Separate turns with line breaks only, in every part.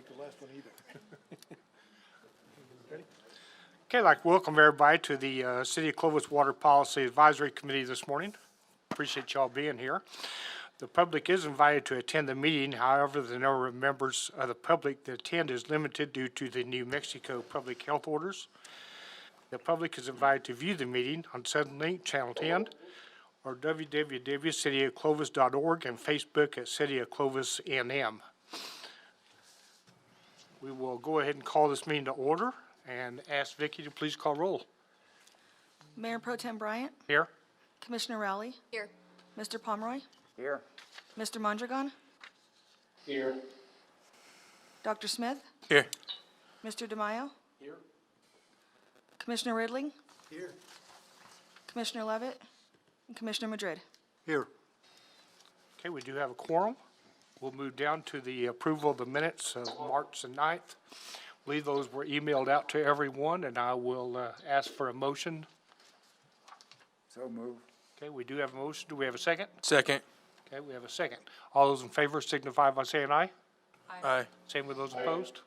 the last one either.
Ready? Okay, I'd like to welcome everybody to the City of Clovis Water Policy Advisory Committee this morning. Appreciate y'all being here. The public is invited to attend the meeting. However, the number of members of the public that attend is limited due to the New Mexico public health orders. The public is invited to view the meeting on Suddenlink Channel 10 or www.cityofclovis.org and Facebook at City of Clovis NM. We will go ahead and call this meeting to order and ask Vicki to please call roll.
Mayor Pro Tem Bryant,
Here.
Commissioner Rowley,
Here.
Mr. Pomeroy,
Here.
Mr. Mondragon,
Here.
Dr. Smith,
Here.
Mr. DeMaio,
Here.
Commissioner Ridley,
Here.
Commissioner Levitt, and Commissioner Madrid.
Here.
Okay, we do have a quorum. We'll move down to the approval of the minutes of March the 9th. I believe those were emailed out to everyone, and I will ask for a motion.
So move.
Okay, we do have a motion. Do we have a second?
Second.
Okay, we have a second. All those in favor signify by saying aye.
Aye.
Same with those opposed?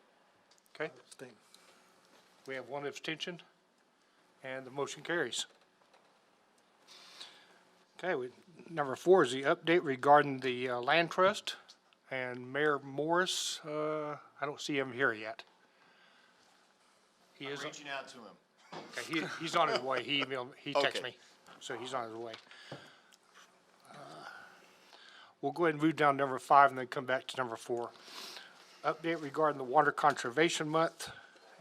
Okay,
Abstain.
we have one abstention, and the motion carries. Okay, number 4 is the update regarding the land trust, and Mayor Morris, I don't see him here yet. He is.
Reaching out to him.
Okay, he's on his way. He emailed, he texted
Okay.
me, so he's on his way. We'll go ahead and move down to number 5 and then come back to number 4. Update regarding the Water Conservation Month,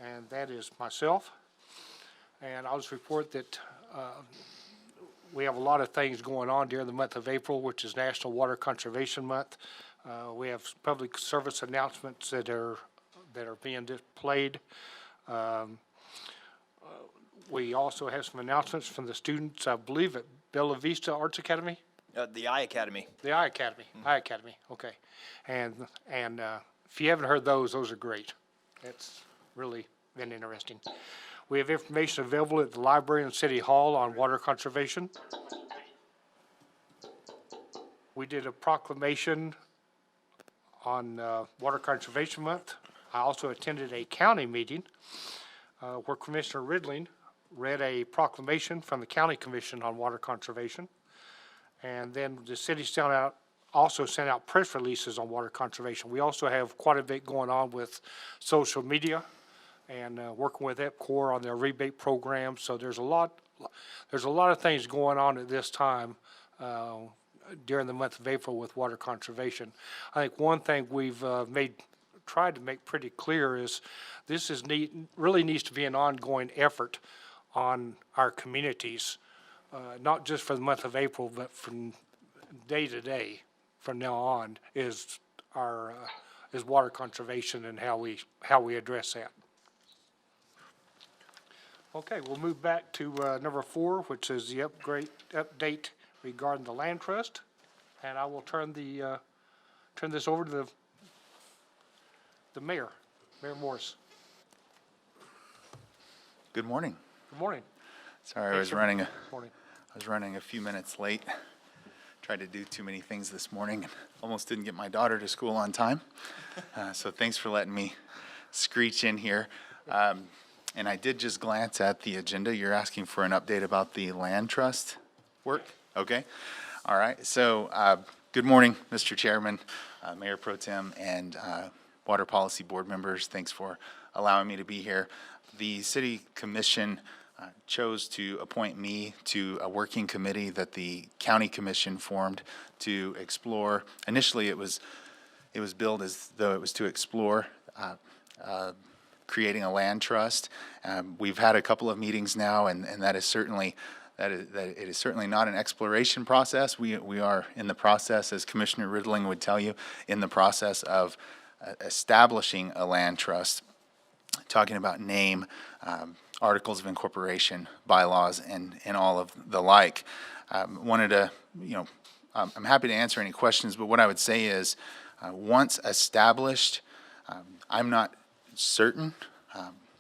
and that is myself. And I'll just report that we have a lot of things going on during the month of April, which is National Water Conservation Month. We have public service announcements that are being displayed. We also have some announcements from the students, I believe, at Bella Vista Arts Academy.
The I Academy.
The I Academy, I Academy, okay. And if you haven't heard those are great. It's really been interesting. We have information available at the library and City Hall on water conservation. We did a proclamation on Water Conservation Month. I also attended a county meeting where Commissioner Ridling read a proclamation from the County Commission on Water Conservation. And then the city also sent out press releases on water conservation. We also have quite a bit going on with social media and working with EPCOR on their rebate program. So there's a lot of things going on at this time during the month of April with water conservation. I think one thing we've tried to make pretty clear is this is really needs to be an ongoing effort on our communities. Not just for the month of April, but from day to day, from now on, is water conservation and how we address that. Okay, we'll move back to number 4, which is the update regarding the land trust, and I will turn this over to the mayor, Mayor Morris.
Good morning.
Good morning.
Sorry, I was running a few minutes late. Tried to do too many things this morning and almost didn't get my daughter to school on time. So thanks for letting me screech in here. And I did just glance at the agenda. You're asking for an update about the land trust work? Okay. All right. So good morning, Mr. Chairman, Mayor Pro Tem, and Water Policy Board members. Thanks for allowing me to be here. The City Commission chose to appoint me to a working committee that the County Commission formed to explore. Initially, it was billed as though it was to explore creating a land trust. We've had a couple of meetings now, and that is certainly it is certainly not an exploration process. We are in the process, as Commissioner Ridling would tell you, in the process of establishing a land trust, talking about name, articles of incorporation, bylaws, and all of the like. Wanted to, I'm happy to answer any questions, but what I would say is, once established, I'm not certain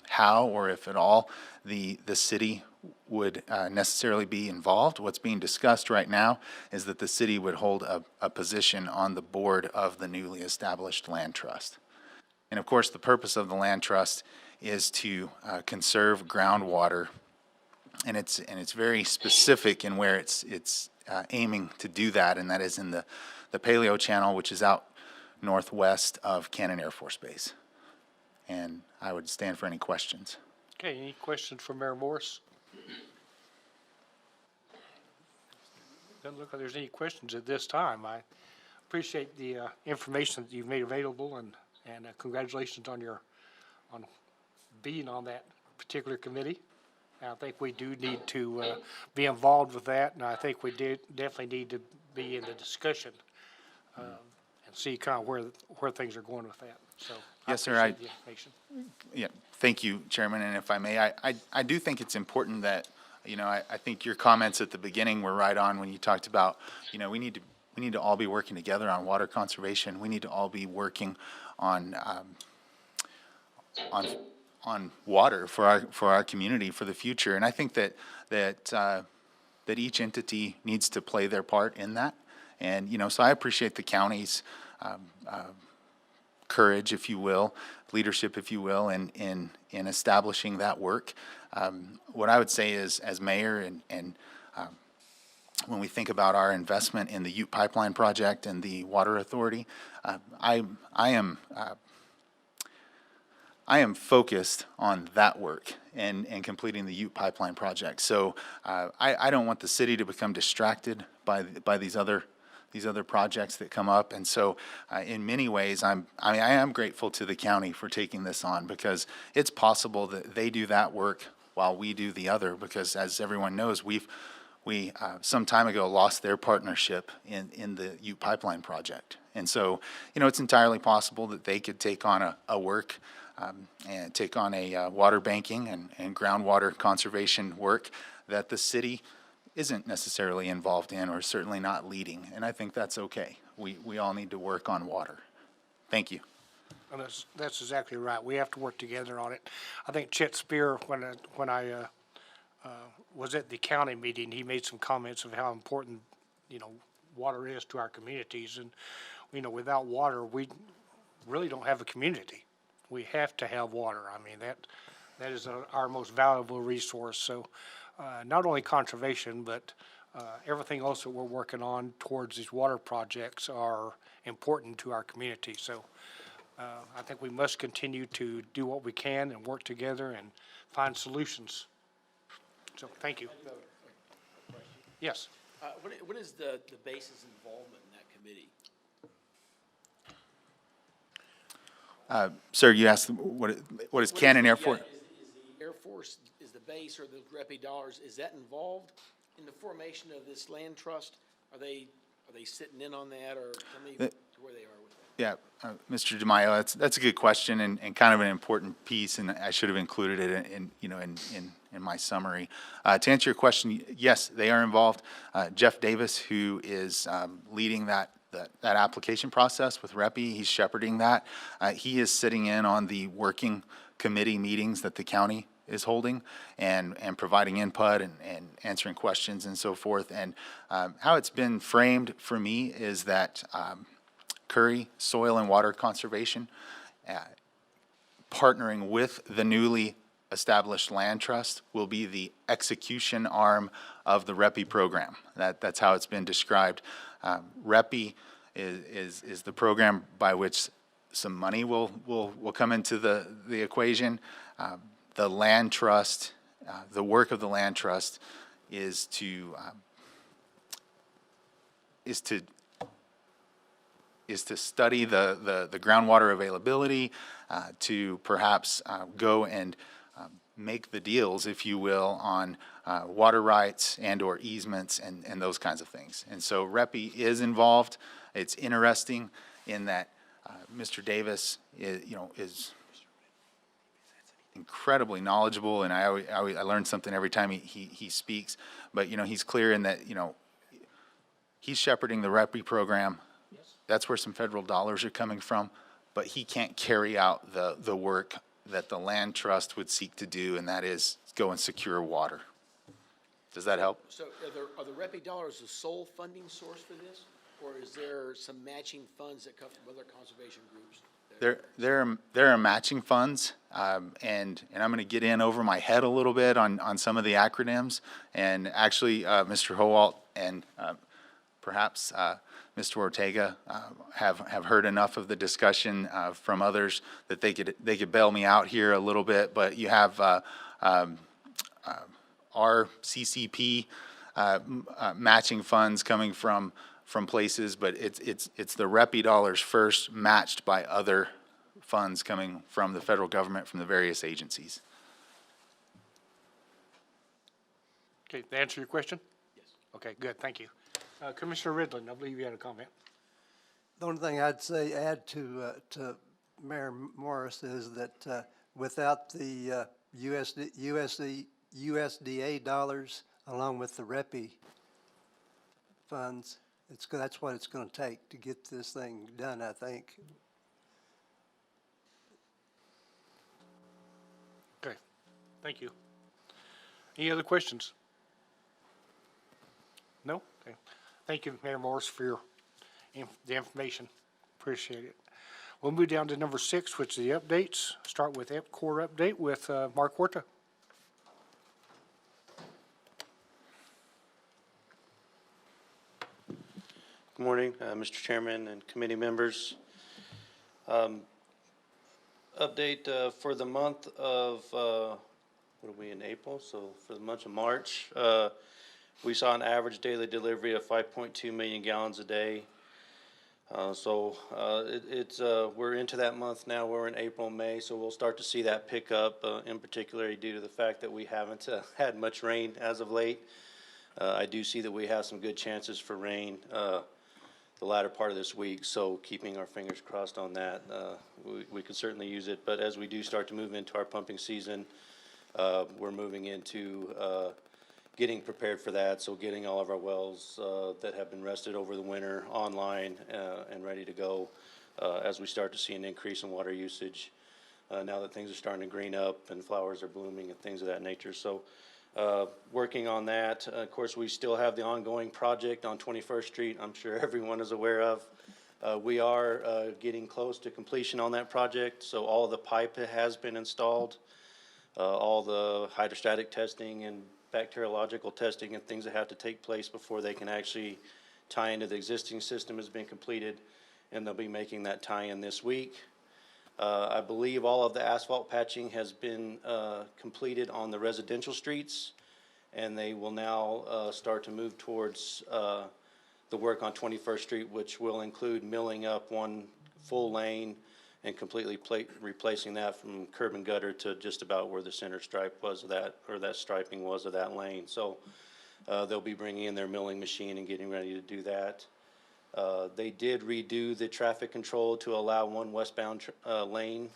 how or if at all the city would necessarily be involved. What's being discussed right now is that the city would hold a position on the board of the newly established land trust. And of course, the purpose of the land trust is to conserve groundwater, and it's very specific in where it's aiming to do that, and that is in the Paleo Channel, which is out northwest of Cannon Air Force Base. And I would stand for any questions.
Okay, any questions for Mayor Morris? Doesn't look like there's any questions at this time. I appreciate the information that you've made available, and congratulations on being on that particular committee. I think we do need to be involved with that, and I think we definitely need to be in the discussion and see kind of where things are going with that. So
Yes, sir,
appreciate the information.
Yeah, thank you, Chairman, and if I may, I do think it's important that, I think your comments at the beginning were right on when you talked about, we need to all be working together on water conservation. We need to all be working on water for our community for the future, and I think that each entity needs to play their part in that, and so I appreciate the county's courage, if you will, leadership, if you will, in establishing that work. What I would say is, as mayor, and when we think about our investment in the Ute Pipeline project and the Water Authority, I am focused on that work and completing the Ute Pipeline project. So I don't want the city to become distracted by these other projects that come up. And so in many ways, I am grateful to the county for taking this on, because it's possible that they do that work while we do the other, because as everyone knows, we some time ago lost their partnership in the Ute Pipeline project. And so, it's entirely possible that they could take on a work and take on a water banking and groundwater conservation work that the city isn't necessarily involved in, or certainly not leading, and I think that's okay. We all need to work on water. Thank you.
And that's exactly right. We have to work together on it. I think Chet Spear, when I was at the county meeting, he made some comments of how important, water is to our communities, and, without water, we really don't have a community. We have to have water. I mean, that is our most valuable resource. So not only conservation, but everything else that we're working on towards these water projects are important to our community. So I think we must continue to do what we can and work together and find solutions. So thank you. Yes.
What is the base's involvement in that committee?
Sir, you asked what is Cannon Air Force?
Is the Air Force, is the base or the REPI dollars, is that involved in the formation of this land trust? Are they sitting in on that, or tell me where they are with that?
Yeah, Mr. DeMaio, that's a good question, and kind of an important piece, and I should have included it in my summary. To answer your question, yes, they are involved. Jeff Davis, who is leading that application process with REPI, he's shepherding that. He is sitting in on the working committee meetings that the county is holding, and providing input and answering questions and so forth. And how it's been framed for me is that Curry Soil and Water Conservation, partnering with the newly established land trust, will be the execution arm of the REPI program. That's how it's been described. REPI is the program by which some money will come into the equation. The land trust, the work of the land trust is to study the groundwater availability, to perhaps go and make the deals, if you will, on water rights and or easements and those kinds of things. And so REPI is involved. It's interesting in that Mr. Davis is incredibly knowledgeable, and I learn something every time he speaks. But he's clear in that he's shepherding the REPI program. That's where some federal dollars are coming from, but he can't carry out the work that the land trust would seek to do, and that is go and secure water. Does that help?
So are the REPI dollars the sole funding source for this? or is there some matching funds that come from other conservation groups?
There are matching funds, and I'm going to get in over my head a little bit on some of the acronyms. And actually, Mr. Howalt and perhaps Mr. Ortega have heard enough of the discussion from others that they could bail me out here a little bit. But you have our CCP matching funds coming from places, but it's the REPI dollars first, matched by other funds coming from the federal government, from the various agencies.
Okay, to answer your question? Yes. Okay, good, thank you. Commissioner Ridley, I believe you had a comment.
The only thing I'd say, add to Mayor Morris, is that without the USDA dollars, along with the REPI funds, that's what it's going to take to get this thing done, I think.
Okay, thank you. Any other questions? No? Okay. Thank you, Mayor Morris, for your the information. Appreciate it. We'll move down to number 6, which is the updates. Start with EPCOR update with Mark Horta.
Good morning, Mr. Chairman and committee members. Update for the month of, what are we in April? So for the month of March, we saw an average daily delivery of 5.2 million gallons a day. We're into that month now. We're in April, May, so we'll start to see that pick up, in particular due to the fact that we haven't had much rain as of late. I do see that we have some good chances for rain the latter part of this week, so keeping our fingers crossed on that. We could certainly use it, but as we do start to move into our pumping season, we're moving into getting prepared for that, so getting all of our wells that have been rested over the winter online and ready to go as we start to see an increase in water usage now that things are starting to green up and flowers are blooming and things of that nature. So working on that. Of course, we still have the ongoing project on 21st Street. I'm sure everyone is aware of. We are getting close to completion on that project, so all of the pipe has been installed. All the hydrostatic testing and bacteriological testing and things that have to take place before they can actually tie into the existing system has been completed, and they'll be making that tie-in this week. I believe all of the asphalt patching has been completed on the residential streets, and they will now start to move towards the work on 21st Street, which will include milling up one full lane and completely replacing that from curb and gutter to just about where the center stripe was of that, or that striping was of that lane. So they'll be bringing in their milling machine and getting ready to do that. They did redo the traffic control to allow one westbound lane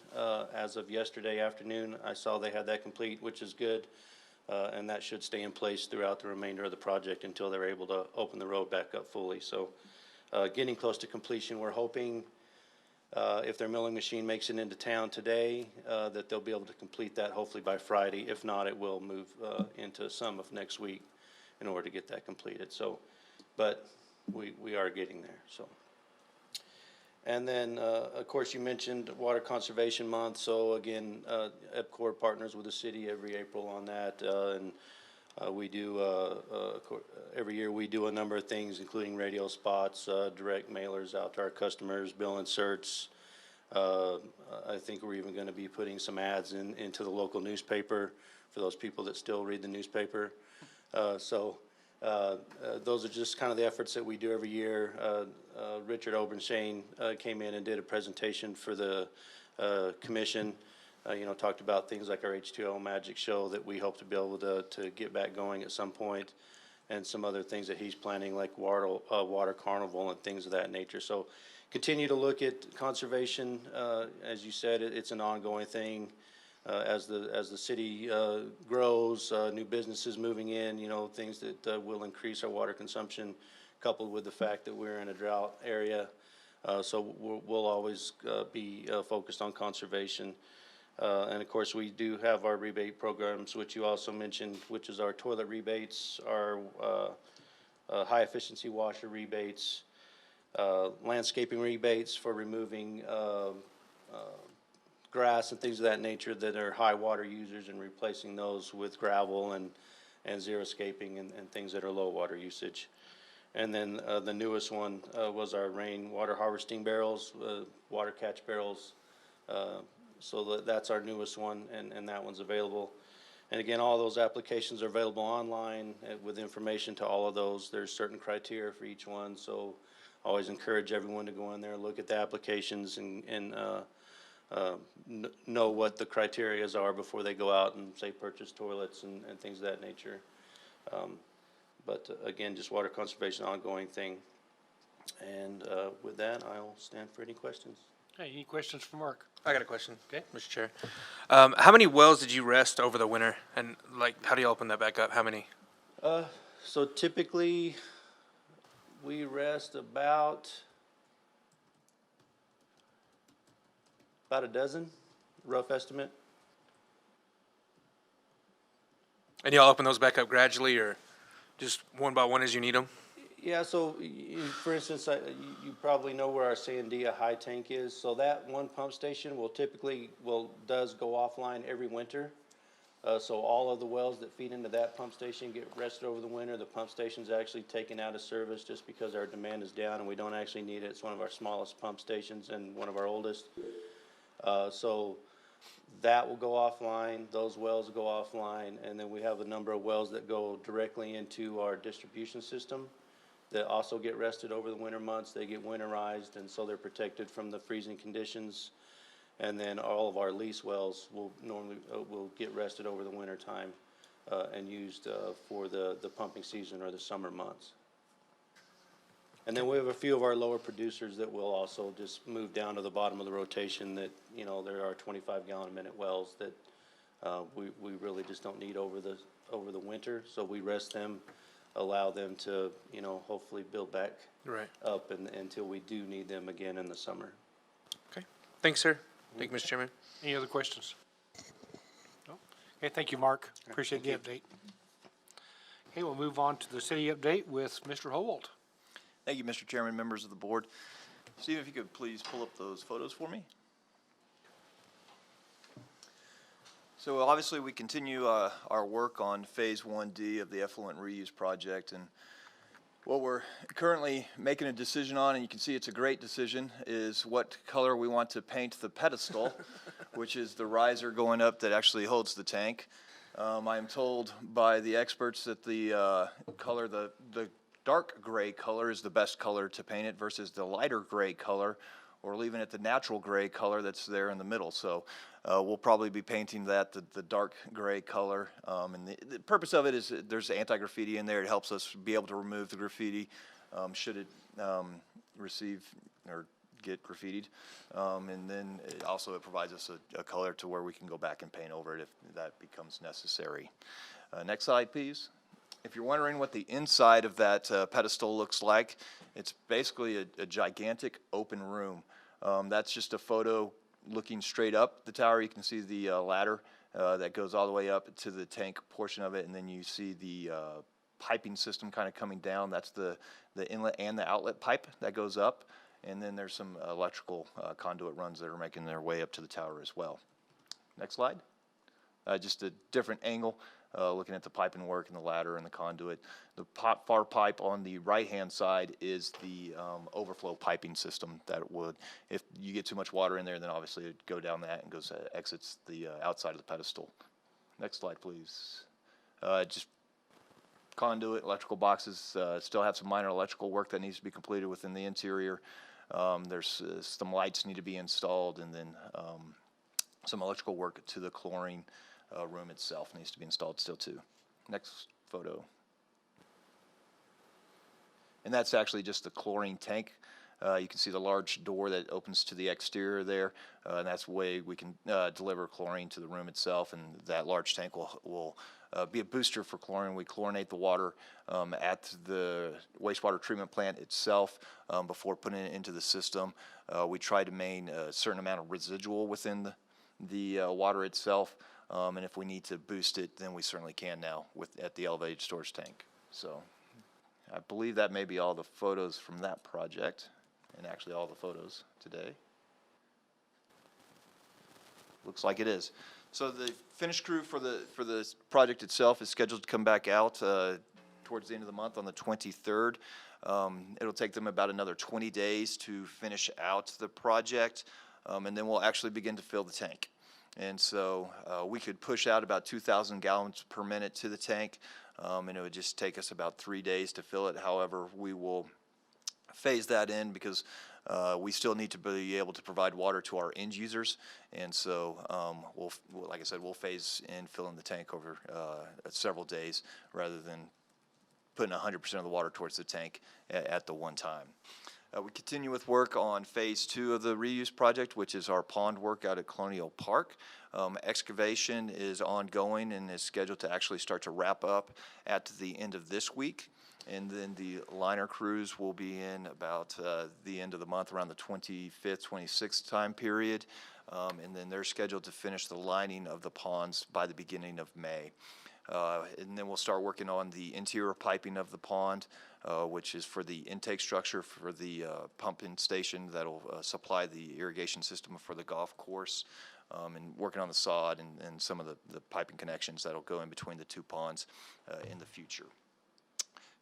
as of yesterday afternoon. I saw they had that complete, which is good, and that should stay in place throughout the remainder of the project until they're able to open the road back up fully. So getting close to completion. We're hoping if their milling machine makes it into town today, that they'll be able to complete that hopefully by Friday. If not, it will move into some of next week in order to get that completed. So, but we are getting there. So, and then of course you mentioned Water Conservation Month. So again, EPCOR partners with the city every April on that, and we do every year we do a number of things, including radio spots, direct mailers out to our customers, bill inserts. I think we're even going to be putting some ads into the local newspaper for those people that still read the newspaper. So those are just kind of the efforts that we do every year. Richard Obenshane came in and did a presentation for the commission. Talked about things like our H2O Magic Show that we hope to be able to get back going at some point, and some other things that he's planning like water carnival and things of that nature. So continue to look at conservation. As you said, it's an ongoing thing. As the city grows, new businesses moving in, things that will increase our water consumption, coupled with the fact that we're in a drought area. So we'll always be focused on conservation. And of course, we do have our rebate programs, which you also mentioned, which is our toilet rebates, our high efficiency washer rebates, landscaping rebates for removing grass and things of that nature that are high water users and replacing those with gravel and xeriscaping and things that are low water usage. And then the newest one was our rainwater harvesting barrels, water catch barrels. So that's our newest one, and that one's available. And again, all those applications are available online with information to all of those. There's certain criteria for each one, so I always encourage everyone to go in there, look at the applications, and know what the criterias are before they go out and, say, purchase toilets and things of that nature. But again, just water conservation, ongoing thing. And with that, I'll stand for any questions.
Hey, any questions for Mark?
I got a question.
Okay.
Mr. Chair. How many wells did you rest over the winter? And like, how do you open that back up? How many?
So typically, we rest about a dozen, rough estimate.
And y'all open those back up gradually or just one by one as you need them?
Yeah, so for instance, you probably know where our Sandia high tank is. So that one pump station does go offline every winter. So all of the wells that feed into that pump station get rested over the winter. The pump station's actually taken out of service just because our demand is down and we don't actually need it. It's one of our smallest pump stations and one of our oldest. So that will go offline, those wells go offline, and then we have a number of wells that go directly into our distribution system that also get rested over the winter months. They get winterized, and so they're protected from the freezing conditions. And then all of our lease wells will normally will get rested over the winter time and used for the pumping season or the summer months. And then we have a few of our lower producers that will also just move down to the bottom of the rotation that, you know, there are 25-gallon-a-minute wells that we really just don't need over the winter. So we rest them, allow them to, you know, hopefully build back
Right.
up until we do need them again in the summer.
Okay. Thanks, sir. Thank you, Mr. Chairman.
Any other questions? No? Okay, thank you, Mark. Appreciate the update. Okay, we'll move on to the city update with Mr. Holt.
Thank you, Mr. Chairman, members of the board. Steve, if you could please pull up those photos for me. So obviously, we continue our work on Phase 1D of the effluent reuse project, and what we're currently making a decision on, and you can see it's a great decision, is what color we want to paint the pedestal, which is the riser going up that actually holds the tank. I am told by the experts that the color, the dark gray color is the best color to paint it versus the lighter gray color, or leaving it the natural gray color that's there in the middle. So we'll probably be painting that the dark gray color. And the purpose of it is there's anti-graffiti in there. It helps us be able to remove the graffiti should it receive or get graffitied. And then it provides us a color to where we can go back and paint over it if that becomes necessary. Next slide, please. If you're wondering what the inside of that pedestal looks like, it's basically a gigantic open room. That's just a photo looking straight up the tower. You can see the ladder that goes all the way up to the tank portion of it, and then you see the piping system kind of coming down. That's the inlet and the outlet pipe that goes up, and then there's some electrical conduit runs that are making their way up to the tower as well. Next slide. Just a different angle. Looking at the piping work and the ladder and the conduit. The far pipe on the right-hand side is the overflow piping system that would, if you get too much water in there, then obviously it would go down that and exits the outside of the pedestal. Next slide, please. Just conduit, electrical boxes, still have some minor electrical work that needs to be completed within the interior. There's some lights need to be installed, and then some electrical work to the chlorine room itself needs to be installed still too. Next photo. And that's actually just the chlorine tank. You can see the large door that opens to the exterior there, and that's the way we can deliver chlorine to the room itself, and that large tank will be a booster for chlorine. We chlorinate the water at the wastewater treatment plant itself before putting it into the system. We try to maintain a certain amount of residual within the water itself. And if we need to boost it, then we certainly can now at the elevated storage tank. So I believe that may be all the photos from that project. and actually all the photos today. Looks like it is. So the finish crew for the project itself is scheduled to come back out towards the end of the month on the 23rd. It'll take them about another 20 days to finish out the project, and then we'll actually begin to fill the tank. And so we could push out about 2,000 gallons per minute to the tank, and it would just take us about 3 days to fill it. However, we will phase that in because we still need to be able to provide water to our end users. And so like I said, we'll phase in filling the tank over several days rather than putting 100% of the water towards the tank at the one time. We continue with work on phase 2 of the reuse project, which is our pond work out at Colonial Park. Excavation is ongoing and is scheduled to actually start to wrap up at the end of this week. And then the liner crews will be in about the end of the month, around the 25th, 26th time period. And then they're scheduled to finish the lining of the ponds by the beginning of May. And then we'll start working on the interior piping of the pond, which is for the intake structure for the pumping station that'll supply the irrigation system for the golf course, and working on the sod and some of the piping connections that'll go in between the two ponds in the future.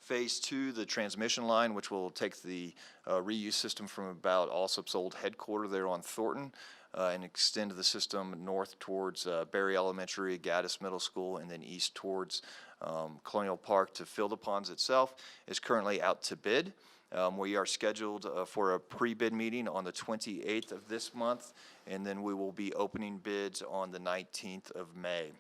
Phase 2, the transmission line, which will take the reuse system from about Allsup's old headquarters there on Thornton and extend the system north towards Berry Elementary, Gaddis Middle School, and then east towards Colonial Park to fill the ponds itself, is currently out to bid. We are scheduled for a pre-bid meeting on the 28th of this month, and then we will be opening bids on the 19th of May.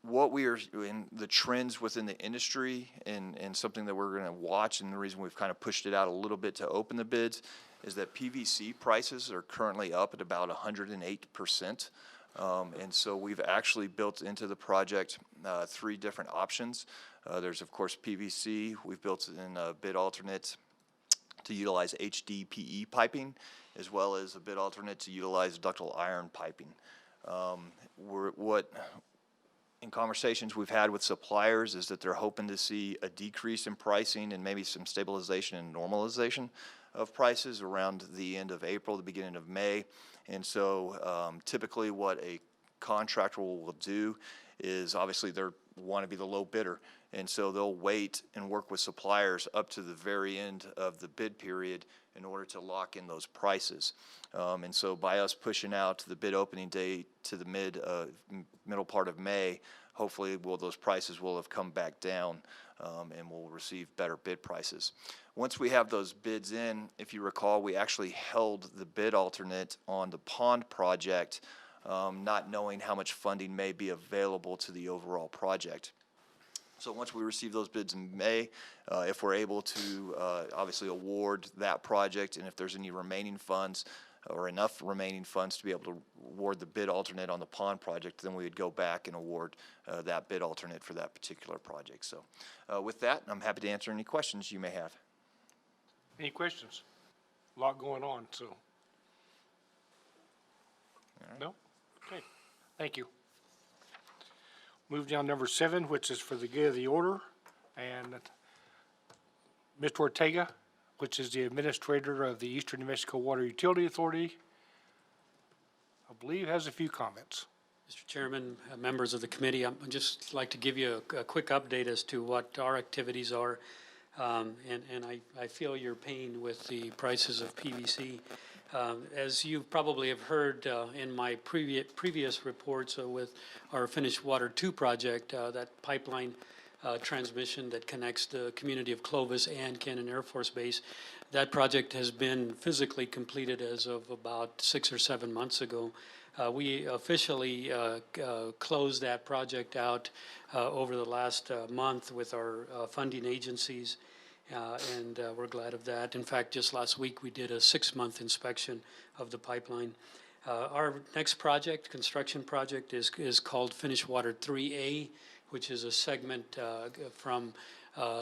What we are in the trends within the industry and something that we're going to watch, and the reason we've kind of pushed it out a little bit to open the bids, is that PVC prices are currently up at about 108%. And so we've actually built into the project 3 different options. There's, of course, PVC. We've built in a bid alternate to utilize HDPE piping, as well as a bid alternate to utilize ductile iron piping. In conversations we've had with suppliers is that they're hoping to see a decrease in pricing and maybe some stabilization and normalization of prices around the end of April, the beginning of May. And so typically what a contractor will do is obviously they want to be the low bidder. And so they'll wait and work with suppliers up to the very end of the bid period in order to lock in those prices. And so by us pushing out the bid opening date to the middle part of May, hopefully those prices will have come back down and we'll receive better bid prices. Once we have those bids in, if you recall, we actually held the bid alternate on the pond project, not knowing how much funding may be available to the overall project. So once we receive those bids in May, if we're able to obviously award that project, and if there's any remaining funds or enough remaining funds to be able to award the bid alternate on the pond project, then we would go back and award that bid alternate for that particular project. So with that, I'm happy to answer any questions you may have.
Any questions? A lot going on, so. No? Okay, thank you. Move down number 7, which is for the good of the order, and Mr. Ortega, which is the administrator of the Eastern New Mexico Water Utility Authority, I believe has a few comments.
Mr. Chairman, members of the committee, I'd just like to give you a quick update as to what our activities are. And I feel your pain with the prices of PVC. As you probably have heard in my previous reports with our Finished Water 2 project, that pipeline transmission that connects the community of Clovis and Cannon Air Force Base, that project has been physically completed as of about 6 or 7 months ago. We officially closed that project out over the last month with our funding agencies, and we're glad of that. In fact, just last week we did a 6-month inspection of the pipeline. Our next project, construction project, is called Finished Water 3A, which is a segment from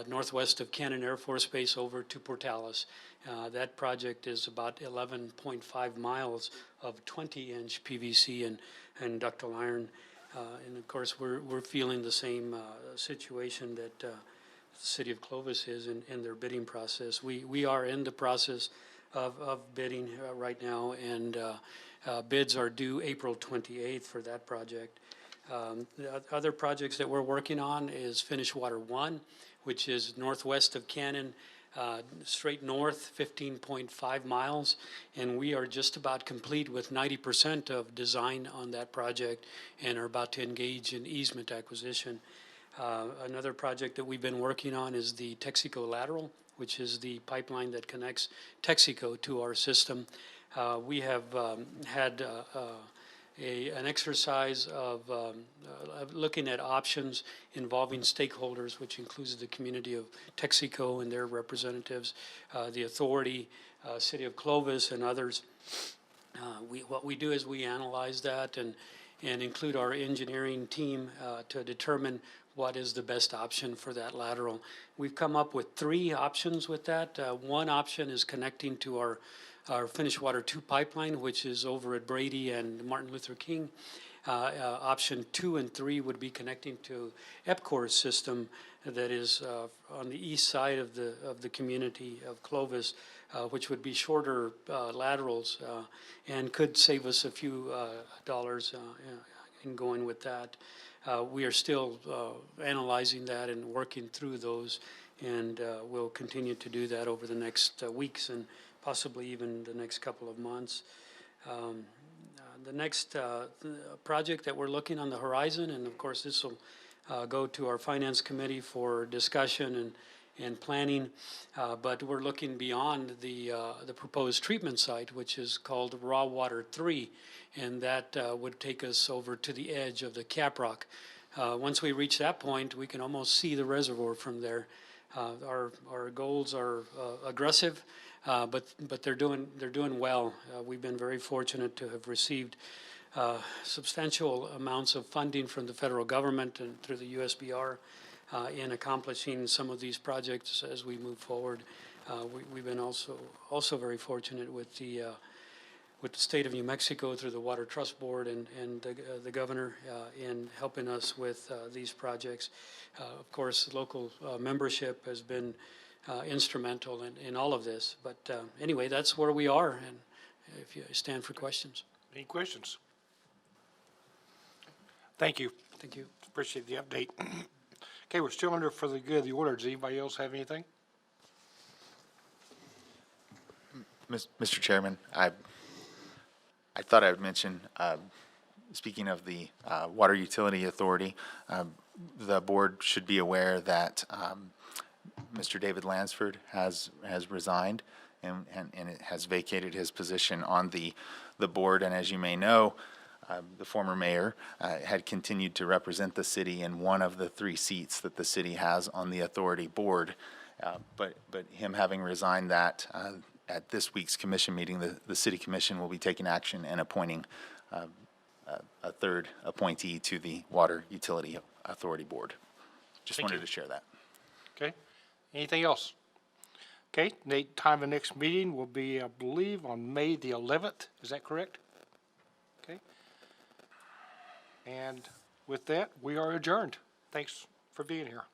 northwest of Cannon Air Force Base over to Portales. That project is about 11.5 miles of 20-inch PVC and ductile iron. And of course, we're feeling the same situation that the city of Clovis is in their bidding process. We are in the process of bidding right now, and bids are due April 28th for that project. The other projects that we're working on is Finish Water 1, which is northwest of Cannon, straight north, 15.5 miles, and we are just about complete with 90% of design on that project and are about to engage in easement acquisition. Another project that we've been working on is the Texaco Lateral, which is the pipeline that connects Texaco to our system. We have had an exercise of looking at options involving stakeholders, which includes the community of Texaco and their representatives, the authority, City of Clovis, and others. What we do is we analyze that and include our engineering team to determine what is the best option for that lateral. We've come up with 3 options with that. One option is connecting to our Finish Water 2 pipeline, which is over at Brady and Martin Luther King. Option 2 and 3 would be connecting to EPCOR's system that is on the east side of the community of Clovis, which would be shorter laterals and could save us a few dollars in going with that. We are still analyzing that and working through those, and we'll continue to do that over the next weeks and possibly even the next couple of months. The next project that we're looking on the horizon, and of course this will go to our Finance Committee for discussion and planning, but we're looking beyond the proposed treatment site, which is called Raw Water 3, and that would take us over to the edge of the Caprock. Once we reach that point, we can almost see the reservoir from there. Our goals are aggressive, but they're doing well. We've been very fortunate to have received substantial amounts of funding from the federal government and through the USBR in accomplishing some of these projects as we move forward. We've been also very fortunate with the state of New Mexico through the Water Trust Board and the governor in helping us with these projects. Of course, local membership has been instrumental in all of this. But anyway, that's where we are, and if you stand for questions.
Any questions? Thank you.
Thank you.
Appreciate the update. Okay, we're still under for the good of the order. Does anybody else have anything?
Mr. Chairman, I thought I would mention, speaking of the Water Utility Authority, the board should be aware that Mr. David Lansford has resigned and it has vacated his position on the board. And as you may know, the former mayor had continued to represent the city in one of the 3 seats that the city has on the authority board. But him having resigned that, at this week's commission meeting, the city commission will be taking action and appointing a 3rd appointee to the Water Utility Authority Board. Just
Thank
wanted
you.
to share that.
Okay. Anything else? Okay, Nate, time of the next meeting will be, I believe, on May the 11th. Is that correct? Okay. And with that, we are adjourned. Thanks for being here.